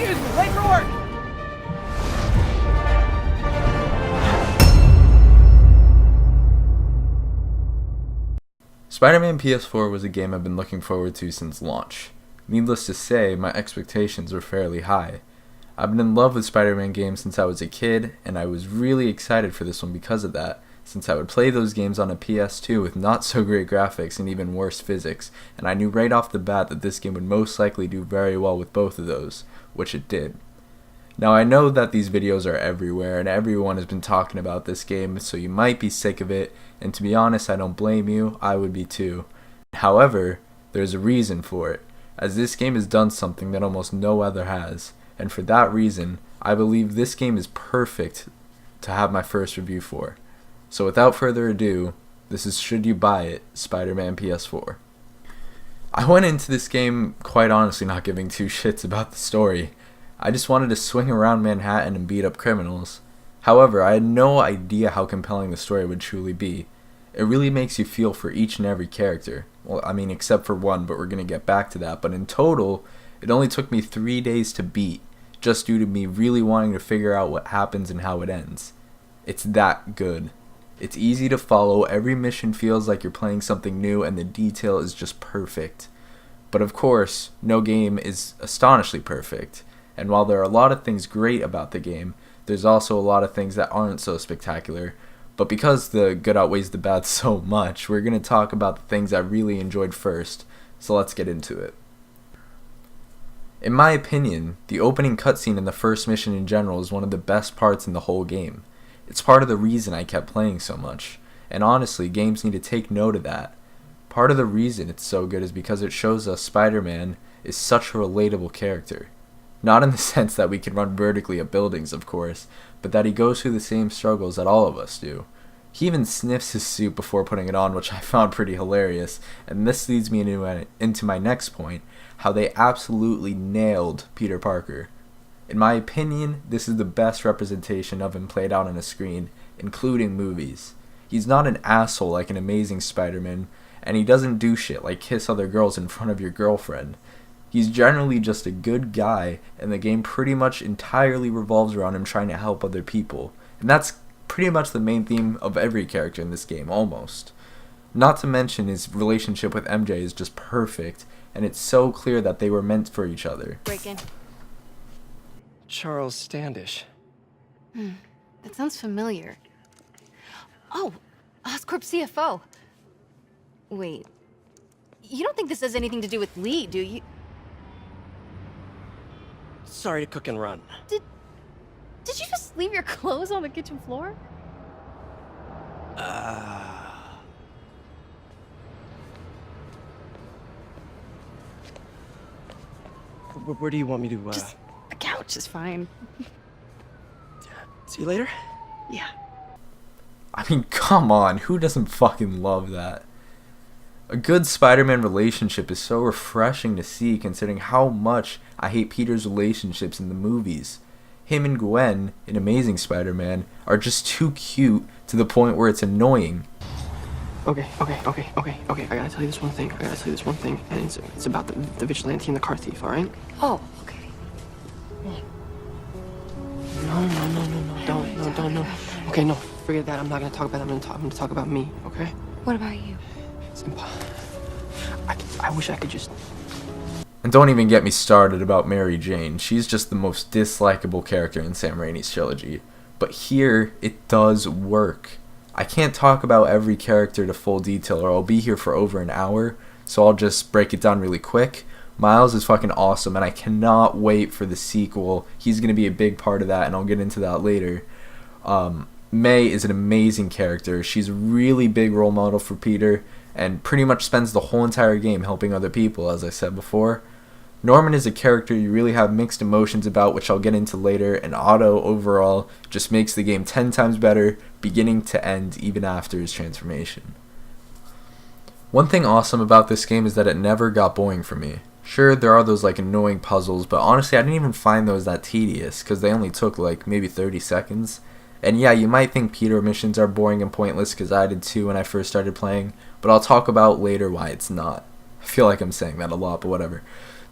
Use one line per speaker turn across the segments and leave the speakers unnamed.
Excuse me, late for work!
Spider-Man PS4 was a game I've been looking forward to since launch. Needless to say, my expectations were fairly high. I've been in love with Spider-Man games since I was a kid, and I was really excited for this one because of that, since I would play those games on a PS2 with not so great graphics and even worse physics, and I knew right off the bat that this game would most likely do very well with both of those, which it did. Now I know that these videos are everywhere and everyone has been talking about this game, so you might be sick of it, and to be honest, I don't blame you, I would be too. However, there's a reason for it, as this game has done something that almost no other has, and for that reason, I believe this game is perfect to have my first review for. So without further ado, this is Should You Buy It, Spider-Man PS4. I went into this game quite honestly not giving two shits about the story. I just wanted to swing around Manhattan and beat up criminals. However, I had no idea how compelling the story would truly be. It really makes you feel for each and every character. Well, I mean, except for one, but we're going to get back to that. But in total, it only took me 3 days to beat, just due to me really wanting to figure out what happens and how it ends. It's that good. It's easy to follow, every mission feels like you're playing something new, and the detail is just perfect. But of course, no game is astonishingly perfect. And while there are a lot of things great about the game, there's also a lot of things that aren't so spectacular. But because the good outweighs the bad so much, we're going to talk about the things I really enjoyed first, so let's get into it. In my opinion, the opening cutscene in the first mission in general is one of the best parts in the whole game. It's part of the reason I kept playing so much, and honestly, games need to take note of that. Part of the reason it's so good is because it shows us Spider-Man is such a relatable character. Not in the sense that we can run vertically at buildings, of course, but that he goes through the same struggles that all of us do. He even sniffs his suit before putting it on, which I found pretty hilarious, and this leads me into my next point, how they absolutely nailed Peter Parker. In my opinion, this is the best representation of him played out on a screen, including movies. He's not an asshole like an Amazing Spider-Man, and he doesn't do shit like kiss other girls in front of your girlfriend. He's generally just a good guy, and the game pretty much entirely revolves around him trying to help other people. And that's pretty much the main theme of every character in this game, almost. Not to mention his relationship with MJ is just perfect, and it's so clear that they were meant for each other.
Break in.
Charles Standish.
That sounds familiar. Oh, Oscorp CFO. Wait. You don't think this has anything to do with Lee, do you?
Sorry to cook and run.
Did you just leave your clothes on the kitchen floor?
Where do you want me to,
Just the couch is fine.
See you later?
Yeah.
I mean, come on, who doesn't fucking love that? A good Spider-Man relationship is so refreshing to see considering how much I hate Peter's relationships in the movies. Him and Gwen in Amazing Spider-Man are just too cute to the point where it's annoying.
Okay. I gotta tell you this one thing. And it's about the vigilante and the car thief, alright?
Oh, okay.
No. Don't. Okay, no, forget that. I'm not gonna talk about that. I'm gonna talk about me, okay?
What about you?
It's impossible. I wish I could just...
And don't even get me started about Mary Jane. She's just the most dislikable character in Sam Raimi's trilogy. But here, it does work. I can't talk about every character to full detail or I'll be here for over an hour, so I'll just break it down really quick. Miles is fucking awesome, and I cannot wait for the sequel. He's going to be a big part of that, and I'll get into that later. May is an amazing character. She's a really big role model for Peter, and pretty much spends the whole entire game helping other people, as I said before. Norman is a character you really have mixed emotions about, which I'll get into later, and Otto, overall, just makes the game 10 times better, beginning to end, even after his transformation. One thing awesome about this game is that it never got boring for me. Sure, there are those like annoying puzzles, but honestly I didn't even find those that tedious, because they only took like maybe 30 seconds. And yeah, you might think Peter missions are boring and pointless, because I did too when I first started playing, but I'll talk about later why it's not. I feel like I'm saying that a lot, but whatever.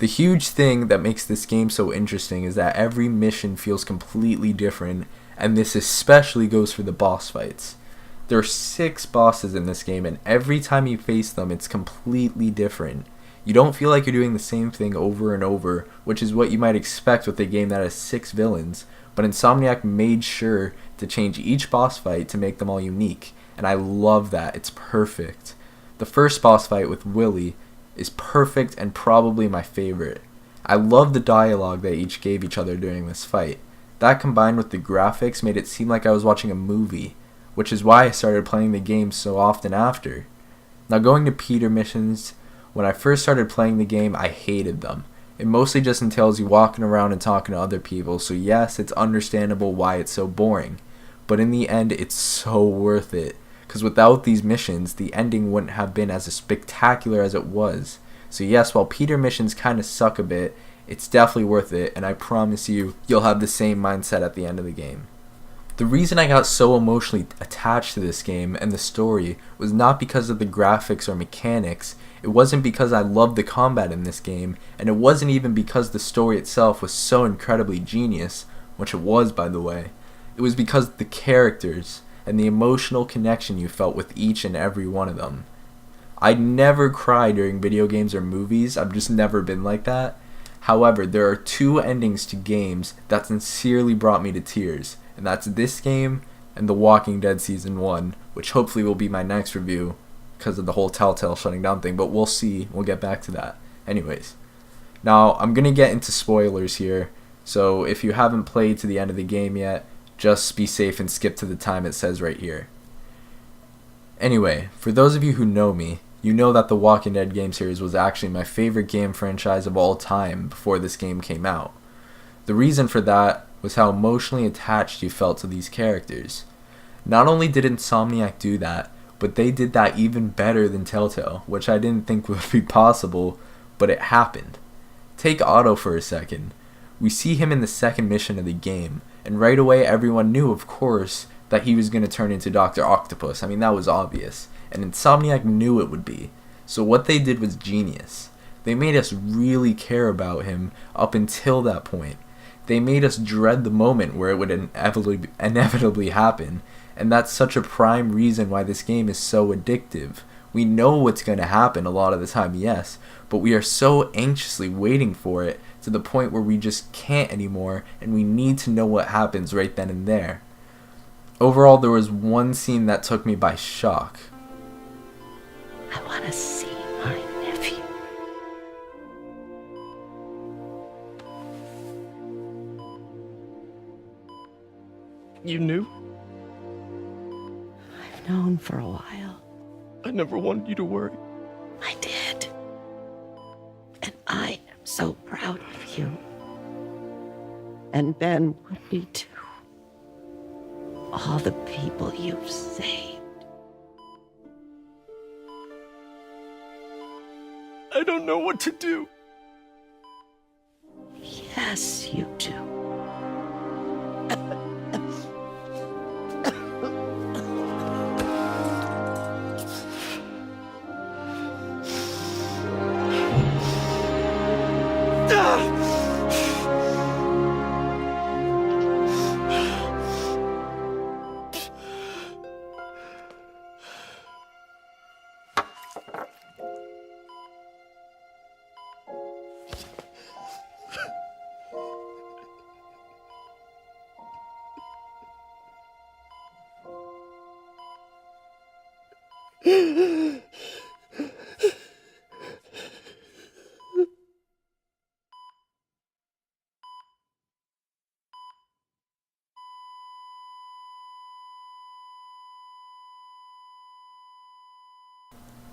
The huge thing that makes this game so interesting is that every mission feels completely different, and this especially goes for the boss fights. There are 6 bosses in this game, and every time you face them, it's completely different. You don't feel like you're doing the same thing over and over, which is what you might expect with a game that has 6 villains, but Insomniac made sure to change each boss fight to make them all unique, and I love that. It's perfect. The first boss fight with Willy is perfect and probably my favorite. I love the dialogue they each gave each other during this fight. That combined with the graphics made it seem like I was watching a movie, which is why I started playing the game so often after. Now going to Peter missions, when I first started playing the game I hated them. It mostly just entails you walking around and talking to other people, so yes, it's understandable why it's so boring. But in the end, it's so worth it. Because without these missions, the ending wouldn't have been as spectacular as it was. So yes, while Peter missions kind of suck a bit, it's definitely worth it, and I promise you, you'll have the same mindset at the end of the game. The reason I got so emotionally attached to this game and the story was not because of the graphics or mechanics. It wasn't because I loved the combat in this game, and it wasn't even because the story itself was so incredibly genius, which it was by the way. It was because of the characters and the emotional connection you felt with each and every one of them. I never cry during video games or movies, I've just never been like that. However, there are 2 endings to games that sincerely brought me to tears, and that's this game and The Walking Dead Season 1, which hopefully will be my next review because of the whole Telltale shutting down thing, but we'll see, we'll get back to that. Anyways, now I'm going to get into spoilers here, so if you haven't played to the end of the game yet, just be safe and skip to the time it says right here. Anyway, for those of you who know me, you know that the Walking Dead game series was actually my favorite game franchise of all time before this game came out. The reason for that was how emotionally attached you felt to these characters. Not only did Insomniac do that, but they did that even better than Telltale, which I didn't think would be possible, but it happened. Take Otto for a second. We see him in the second mission of the game, and right away everyone knew, of course, that he was going to turn into Dr. Octopus. I mean, that was obvious. And Insomniac knew it would be. So what they did was genius. They made us really care about him up until that point. They made us dread the moment where it would inevitably happen. And that's such a prime reason why this game is so addictive. We know what's going to happen a lot of the time, yes, but we are so anxiously waiting for it to the point where we just can't anymore, and we need to know what happens right then and there. Overall, there was one scene that took me by shock.
I want to see my nephew.
You knew?
I've known for a while.
I never wanted you to worry.
I did. And I am so proud of you. And Ben would be too. All the people you've saved.
I don't know what to do.
Yes, you do.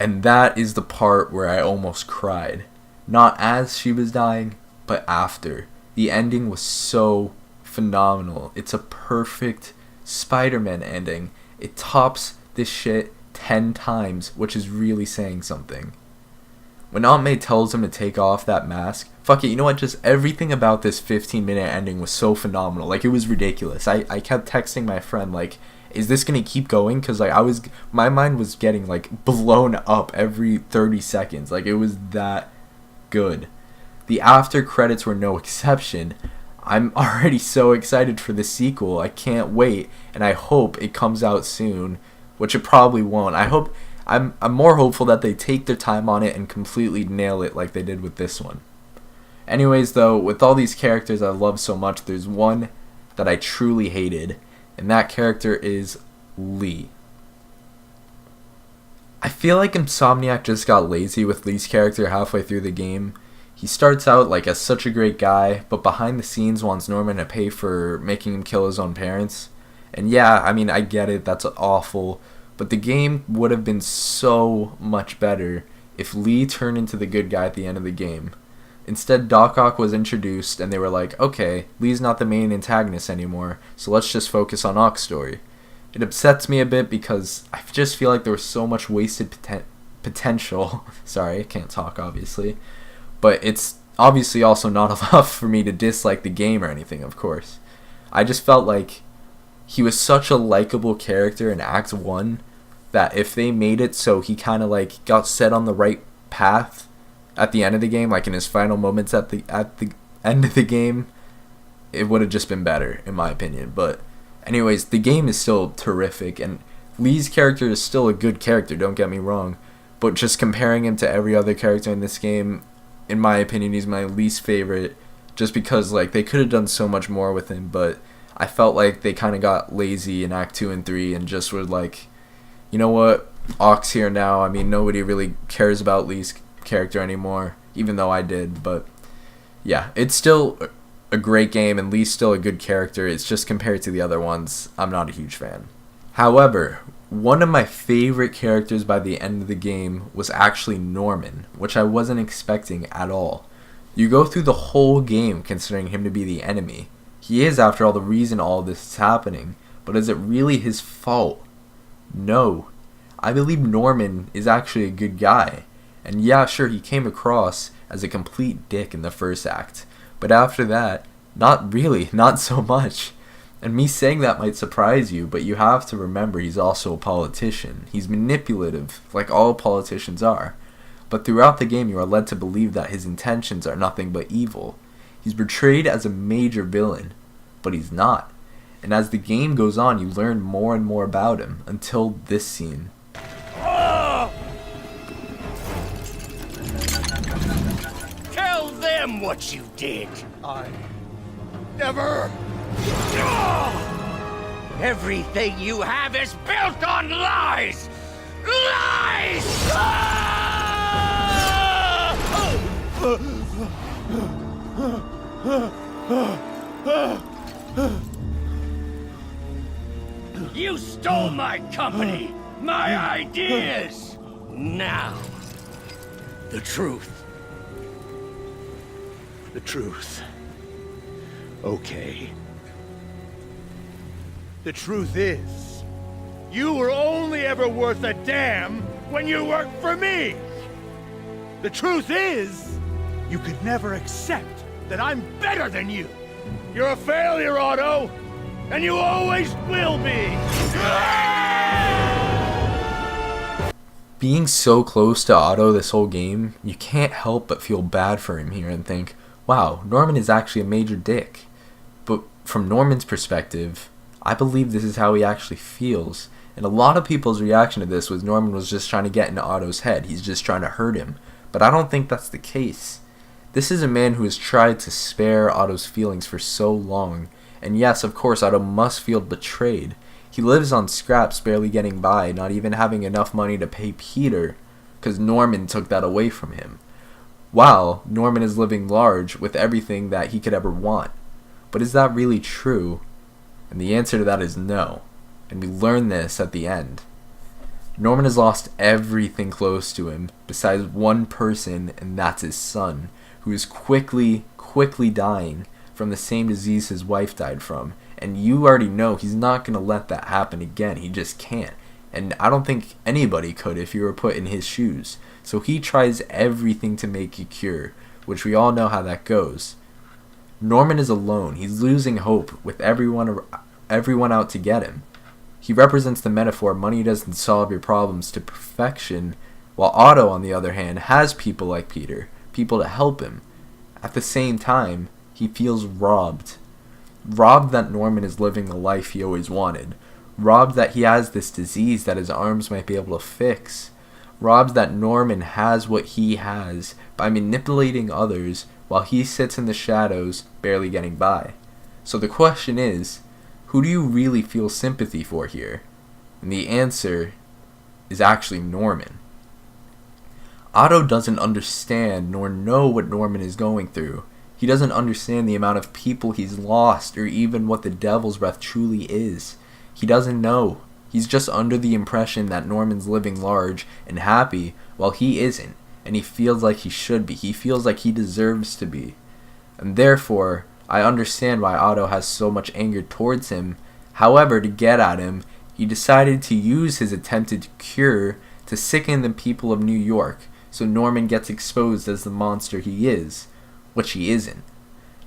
And that is the part where I almost cried. Not as she was dying, but after. The ending was so phenomenal. It's a perfect Spider-Man ending. It tops this shit 10 times, which is really saying something. When Aunt May tells him to take off that mask, fuck it, you know what, just everything about this 15-minute ending was so phenomenal. Like, it was ridiculous. I kept texting my friend, like, is this gonna keep going? Because, like, my mind was getting, like, blown up every 30 seconds. Like, it was that good. The after credits were no exception. I'm already so excited for the sequel. I can't wait, and I hope it comes out soon, which it probably won't. I'm more hopeful that they take their time on it and completely nail it like they did with this one. Anyways, though, with all these characters I love so much, there's one that I truly hated, and that character is Lee. I feel like Insomniac just got lazy with Lee's character halfway through the game. He starts out like as such a great guy, but behind the scenes wants Norman to pay for making him kill his own parents. And yeah, I mean, I get it, that's awful, but the game would have been so much better if Lee turned into the good guy at the end of the game. Instead, Doc Ock was introduced, and they were like, okay, Lee's not the main antagonist anymore, so let's just focus on Ock's story. It upsets me a bit because I just feel like there was so much wasted potential. Sorry, I can't talk, obviously. But it's obviously also not enough for me to dislike the game or anything, of course. I just felt like he was such a likable character in Act 1 that if they made it so he kind of like got set on the right path at the end of the game, like in his final moments at the end of the game, it would have just been better, in my opinion. But anyways, the game is still terrific, and Lee's character is still a good character, don't get me wrong. But just comparing him to every other character in this game, in my opinion, he's my least favorite, just because like they could have done so much more with him, but I felt like they kind of got lazy in Act 2 and 3 and just were like, you know what, Ock's here now. I mean, nobody really cares about Lee's character anymore, even though I did. But yeah, it's still a great game, and Lee's still a good character. It's just compared to the other ones, I'm not a huge fan. However, one of my favorite characters by the end of the game was actually Norman, which I wasn't expecting at all. You go through the whole game considering him to be the enemy. He is, after all, the reason all this is happening, but is it really his fault? No. I believe Norman is actually a good guy. And yeah, sure, he came across as a complete dick in the first act, but after that, not really, not so much. And me saying that might surprise you, but you have to remember he's also a politician. He's manipulative, like all politicians are. But throughout the game, you are led to believe that his intentions are nothing but evil. He's portrayed as a major villain, but he's not. And as the game goes on, you learn more and more about him, until this scene.
Tell them what you did. I never. Everything you have is built on lies! Lies! You stole my company, my ideas! Now, the truth. The truth. Okay. The truth is, you were only ever worth a damn when you worked for me! The truth is, you could never accept that I'm better than you! You're a failure, Otto! And you always will be!
Being so close to Otto this whole game, you can't help but feel bad for him here and think, wow, Norman is actually a major dick. But from Norman's perspective, I believe this is how he actually feels. And a lot of people's reaction to this was Norman was just trying to get into Otto's head. He's just trying to hurt him. But I don't think that's the case. This is a man who has tried to spare Otto's feelings for so long. And yes, of course, Otto must feel betrayed. He lives on scraps, barely getting by, not even having enough money to pay Peter, because Norman took that away from him. While Norman is living large with everything that he could ever want. But is that really true? And the answer to that is no. And we learn this at the end. Norman has lost everything close to him, besides one person, and that's his son, who is quickly dying from the same disease his wife died from. And you already know he's not going to let that happen again. He just can't. And I don't think anybody could if you were put in his shoes. So he tries everything to make a cure, which we all know how that goes. Norman is alone. He's losing hope with everyone out to get him. He represents the metaphor money doesn't solve your problems to perfection, while Otto, on the other hand, has people like Peter, people to help him. at the same time, he feels robbed. Robbed that Norman is living the life he always wanted. Robbed that he has this disease that his arms might be able to fix. Robbed that Norman has what he has by manipulating others while he sits in the shadows, barely getting by. So the question is, who do you really feel sympathy for here? And the answer is actually Norman. Otto doesn't understand nor know what Norman is going through. He doesn't understand the amount of people he's lost or even what the Devil's Breath truly is. He doesn't know. He's just under the impression that Norman's living large and happy while he isn't, and he feels like he should be. He feels like he deserves to be. And therefore, I understand why Otto has so much anger towards him. However, to get at him, he decided to use his attempted cure to sicken the people of New York, so Norman gets exposed as the monster he is, which he isn't.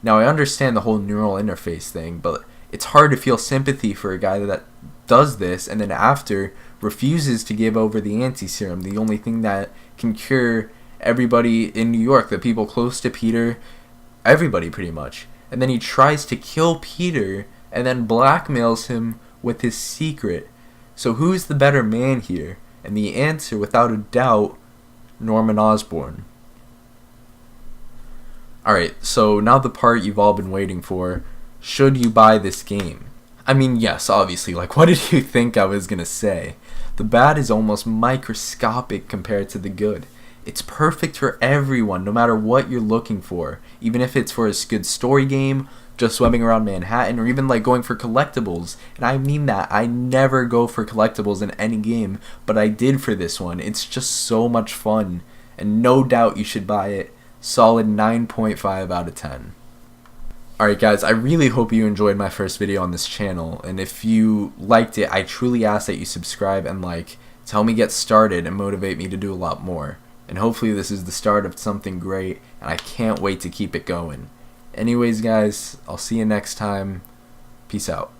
Now, I understand the whole neural interface thing, but it's hard to feel sympathy for a guy that does this and then after refuses to give over the anti-serum, the only thing that can cure everybody in New York, the people close to Peter, everybody pretty much. And then he tries to kill Peter and then blackmails him with his secret. So who's the better man here? And the answer, without a doubt, Norman Osborn. Alright, so now the part you've all been waiting for. Should you buy this game? I mean, yes, obviously, like, what did you think I was gonna say? The bad is almost microscopic compared to the good. It's perfect for everyone, no matter what you're looking for. Even if it's for a good story game, just swimming around Manhattan, or even like going for collectibles. And I mean that. I never go for collectibles in any game, but I did for this one. It's just so much fun. And no doubt you should buy it. Solid 9.5 out of 10. Alright guys, I really hope you enjoyed my first video on this channel, and if you liked it, I truly ask that you subscribe and like, to help me get started and motivate me to do a lot more. And hopefully this is the start of something great, and I can't wait to keep it going. Anyways guys, I'll see you next time. Peace out.